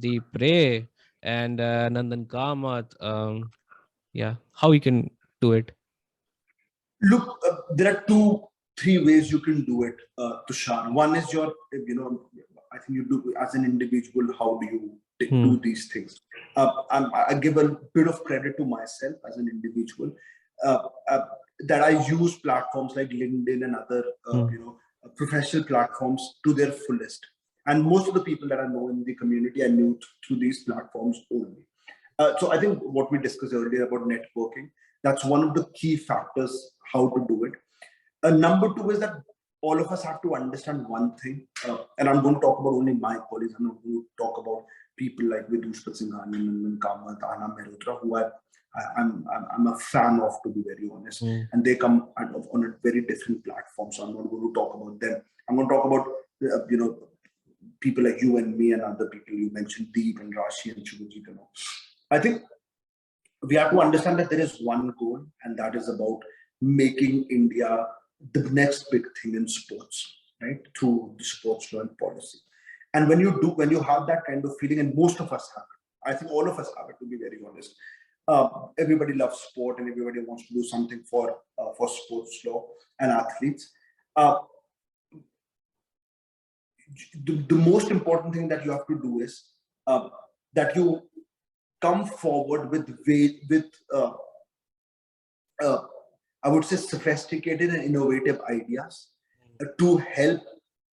the Prey, and Nandan Kamath. Yeah, how we can do it? Look, there are three ways you can do it, Tushar. One is I think you do as an individual. How do you Hmm. do these things? I give a bit of credit to myself as an individual, uh, uh, that I use platforms like LinkedIn and other, Hmm. professional platforms to their fullest. And most of the people that I know in the community, I knew through these platforms only. So I think what we discussed earlier about networking, that's one of the key factors how to do it. Number two is that all of us have to understand one thing, and I'm going to talk about only my colleagues. I'm not going to talk about people like Vidush Singhani, Nandan Kamath, Anna Mehrotra, who I'm a fan of, to be very honest. Hmm. And they come on a very different platform, so I'm not going to talk about them. I'm going to talk about people like you and me and other people you mentioned, Deep and Rashi and Shubhajit. I think we have to understand that there is one goal, and that is about making India the next big thing in sports, right? Through the sports law and policy. And when you have that kind of feeling, and most of us have it, I think all of us have it, to be very honest. Everybody loves sport, and everybody wants to do something for sports law and athletes. Uh, the most important thing that you have to do is that you come forward with uh, I would say sophisticated and innovative ideas to help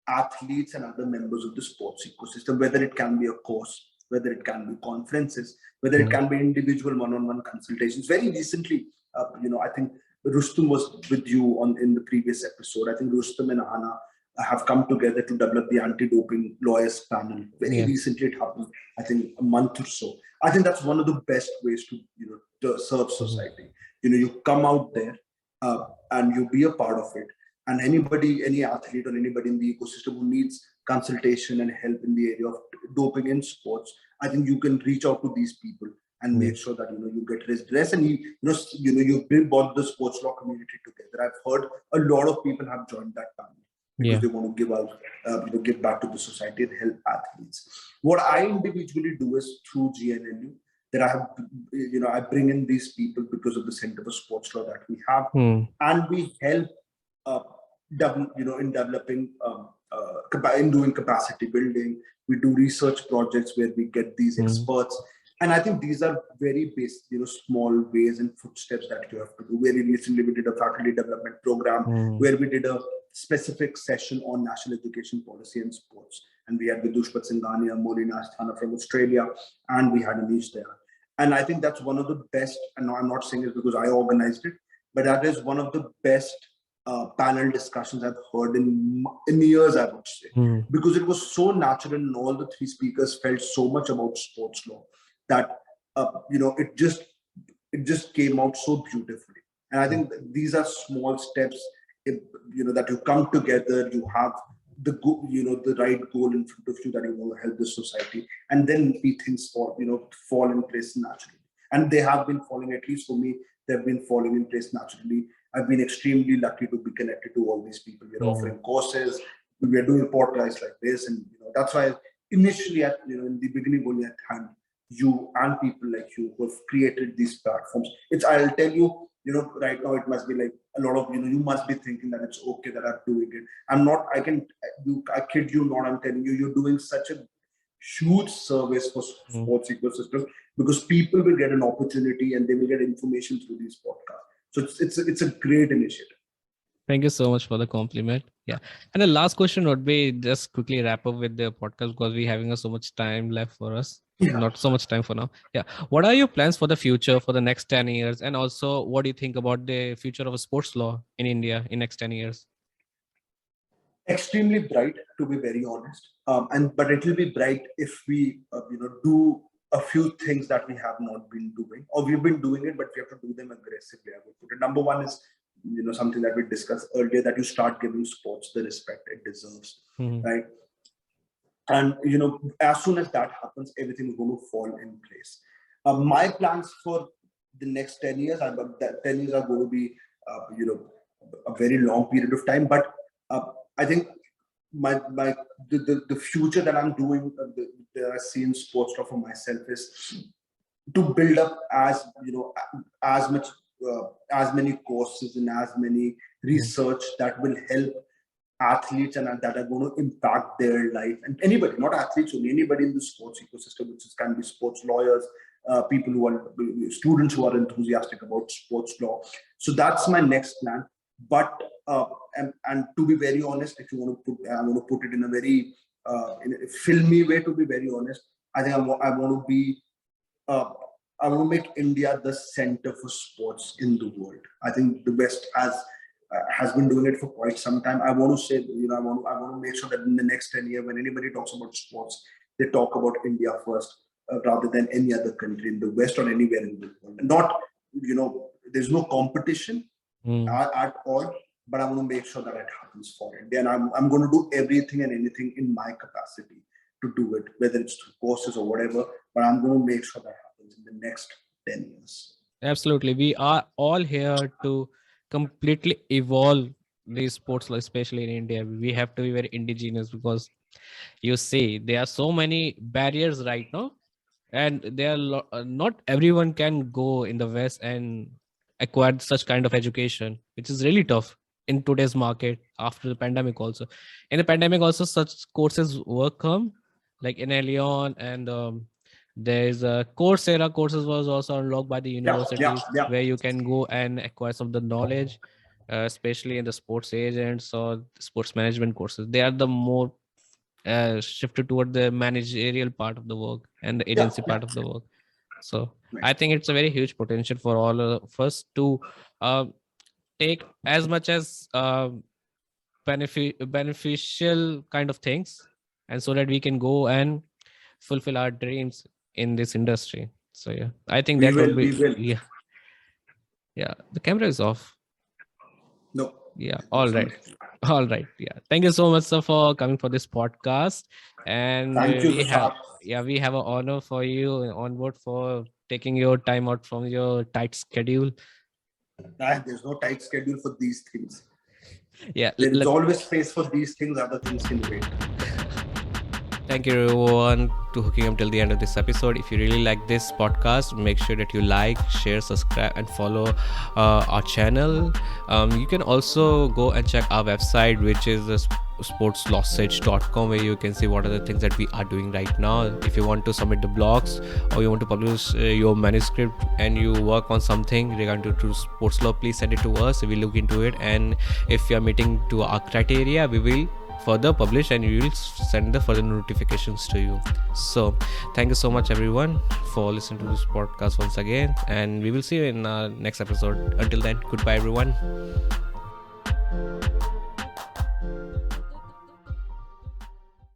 athletes and other members of the sports ecosystem, whether it can be a course, whether it can be conferences, whether it Hmm. can be individual one-on-one consultations. Very recently, I think Rustum was with you in the previous episode. I think Rustum and Anna have come together to develop the anti-doping lawyers panel. Very Yeah. recently, it happened. I think a month or so. I think that's one of the best ways to to serve Mhm. society. You come out there, and you be a part of it. And any athlete or anybody in the ecosystem who needs consultation and help in the area of doping in sports, I think you can reach out to these people and Yeah. make sure that you get redress, and you brought the sports law community together. I've heard a lot of people have joined that panel because Yeah. they want to give out, give back to the society and help athletes. What I individually do is through GNLU, that I have, I bring in these people because of the Center for Sports Law that we have, Hmm. and we help, uh, in developing, in doing capacity building. We do research projects where we get these Hmm. experts, and I think these are very basic, small ways and footsteps that you have to do. Very recently, we did a faculty development program Hmm. where we did a specific session on national education policy and sports, and we had Vidushpat Singhania, Molina Asthana from Australia, and we had Anish there. And I think that's one of the best, and I'm not saying it because I organized it, but that is one of the best panel discussions I've heard in years, I would say, Hmm. because it was so natural, and all the three speakers felt so much about sports law that it just came out so beautifully. And I think these are small steps that you come together, you have the right goal in front of you, that you want to help the society, and then things fall in place naturally. And they have been falling, at least for me, they've been falling in place naturally. I've been extremely lucky to be connected to all these people. We're offering courses, we are doing podcasts like this, and that's why initially, in the beginning, only I thanked you and people like you who have created these platforms. I'll tell you, right now it must be like a lot of, you must be thinking that it's okay that I'm doing it. I'm not. I kid you not. I'm telling you, you're doing such a huge service for sports ecosystem, because people will get an opportunity and they will get information through these podcasts. So it's a great initiative. Thank you so much for the compliment. Yeah. And the last question would be, just quickly wrap up with the podcast, because we're having so much time left for us. Not so much time for now. Yeah. What are your plans for the future, for the next 10 years? And also, what do you think about the future of sports law in India in next 10 years? Extremely bright, to be very honest. But it will be bright if we, do a few things that we have not been doing, or we've been doing it, but we have to do them aggressively. I would put it. Number one is, something that we discussed earlier, that you start giving sports the respect it deserves, right? And as soon as that happens, everything is going to fall in place. My plans for the next 10 years, 10 years are going to be, a very long period of time. But I think the future that I'm doing, that I see in sports law for myself, is to build up as many courses and as many research that will help athletes and that are going to impact their life. And anybody, not athletes only, anybody in the sports ecosystem, which can be sports lawyers, people who are students who are enthusiastic about sports law. So that's my next plan. But and to be very honest, if you want to put it in a very in a filmy way, to be very honest, I think I want to make India the center for sports in the world. I think the West has been doing it for quite some time. I want to say, I want to make sure that in the next 10 years, when anybody talks about sports, they talk about India first, rather than any other country in the West or anywhere in the world. Not, there's no competition at all, but I want to make sure that it happens for India. And I'm going to do everything and anything in my capacity to do it, whether it's through courses or whatever, but I'm going to make sure that happens in the next 10 years. Absolutely. We are all here to completely evolve the sports law, especially in India. We have to be very indigenous, because you see, there are so many barriers right now, and there are not everyone can go in the West and acquire such kind of education, which is really tough in today's market after the pandemic. Also in the pandemic, also such courses were come, like in Leon, and there's a Coursera courses was also unlocked by the universities, where you can go and acquire some of the knowledge, especially in the sports agents or sports management courses. They are the more shifted toward the managerial part of the work and the agency part of the work. So I think it's a very huge potential for all of us to take as much as beneficial kind of things, and so that we can go and fulfill our dreams in this industry. So yeah, I think that would be yeah. The camera is off. No. Yeah. All right. Yeah. Thank you so much, sir, for coming for this podcast. And thank you, we have an honor for you on board for taking your time out from your tight schedule. There's no tight schedule for these things. Yeah. There's always space for these things. Other things can wait. Thank you everyone to hooking up till the end of this episode. If you really like this podcast, make sure that you like, share, subscribe, and follow our channel. You can also go and check our website, which is sportslawsage.com, where you can see what are the things that we are doing right now. If you want to submit the blogs, or you want to publish your manuscript and you work on something regarding to sports law, please send it to us. We will look into it, and if you are meeting to our criteria, we will further publish and you will send the further notifications to you. So thank you so much everyone for listening to this podcast once again, and we will see you in our next episode. Until then, goodbye everyone.